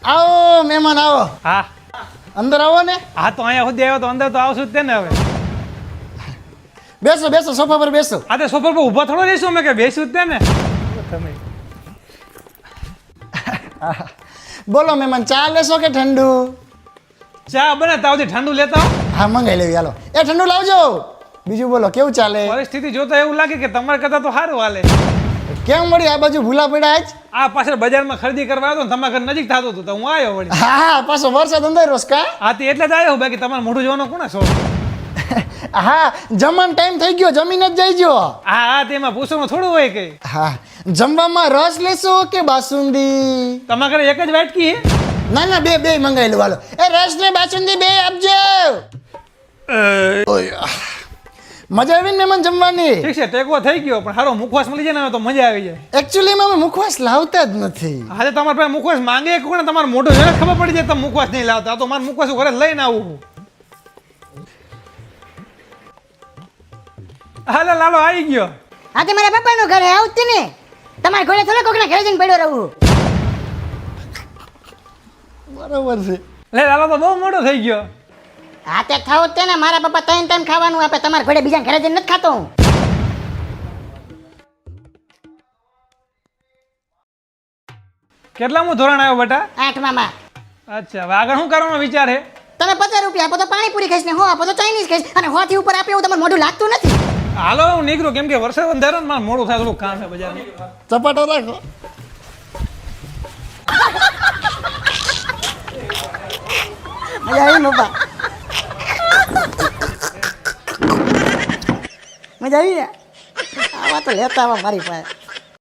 આવો મહેમાન આવો. હા અંદર આવો ને. હા તો અહીંયા સુધી આવ્યો તો અંદર તો આવશું જ તે ને હવે. બેસો બેસો સોફા પર બેસો. આ તો સોફા પર ઊભા થોડો રહીશું અમે કે બેસું જ તે ને. તમે બોલો મહેમાન, ચા લેશો કે ઠંડુ? ચા બનાવતા આવજે, ઠંડુ લેતા આવો. હા મંગાઈ લેવી, હાલો. એ ઠંડુ લાવજો. બીજું બોલો, કેવું ચાલે? પરિસ્થિતિ જોતા એવું લાગે કે તમારા કરતા તો સારું હાલે. કેમ મળી આ બાજુ ભૂલા પડ્યા આજ? આ પાછળ બજારમાં ખરીદી કરવા આવ્યો ને તમારા ઘર નજીક થતું હતું તો હું આવ્યો વળી. હા હા, પાછો વરસાદ અંધારો છે કા? હા તે એટલે જ આવ્યો, બાકી તમારું મોઢું જોવાનો કોને શોખ? હા, જમવાનો ટાઈમ થઈ ગયો, જમીને જ જઈજો. હા હા તેમાં પૂછવાનું થોડું હોય કે. હા, જમવામાં રસ લેશો કે બાસુંદી? તમારા ઘરે એક જ વાટકી હે? ના ના, બે બે મંગાઈ લો, હાલો. એ રસ ને બાસુંદી બે આપજો. ઓય, મજા આવી ને મહેમાન જમવાની? ઠીક છે, ટેકો થઈ ગયો પણ સારો મુખવાસ મળી જાય ને તો મજા આવી જાય. એકચ્યુઅલી અમે મુખવાસ લાવતા જ નથી. હા તો તમારા પાસે મુખવાસ માંગે કોને? તમારું મોઢું જોઈને ખબર પડી જાય તમે મુખવાસ નહીં લાવતા. તો મારે મુખવાસ ઘરે લઈને આવું. હાલો લાલો આવી ગયો. હા તે મારા પપ્પાનું ઘર આવું જ ને. તમારા ઘરે થોડા કોકના ઘરે જઈને પડ્યો રહું. બરોબર છે. લે લાલો તો બહુ મોટો થઈ ગયો. હા તે ખાવું જ તે ને. મારા પપ્પા ત્રણ ટાઈમ ખાવાનું આપે. તમારા ઘરે બીજા ઘરે જઈને નથી ખાતો હું. કેટલામું ધોરણ આવ્યો બેટા? 8મા માં. અચ્છા, હવે આગળ શું કરવાનો વિચાર છે? તમે 50 રૂપિયા આપો તો પાણીપુરી ખાઈશ ને 100 આપો તો ચાઇનીઝ ખાઈશ. અને 100 થી ઉપર આપે એવું તમારું મોઢું લાગતું નથી. હાલો હું નીકળું, કેમ કે વરસાદ અંધારો ને મારે મોડું થાય, થોડું કામ છે બજારમાં. ચપાટો રાખો. મજા આવી પપ્પા? મજા આવી ને? આવા તો લેતા આવા મારી પાસે.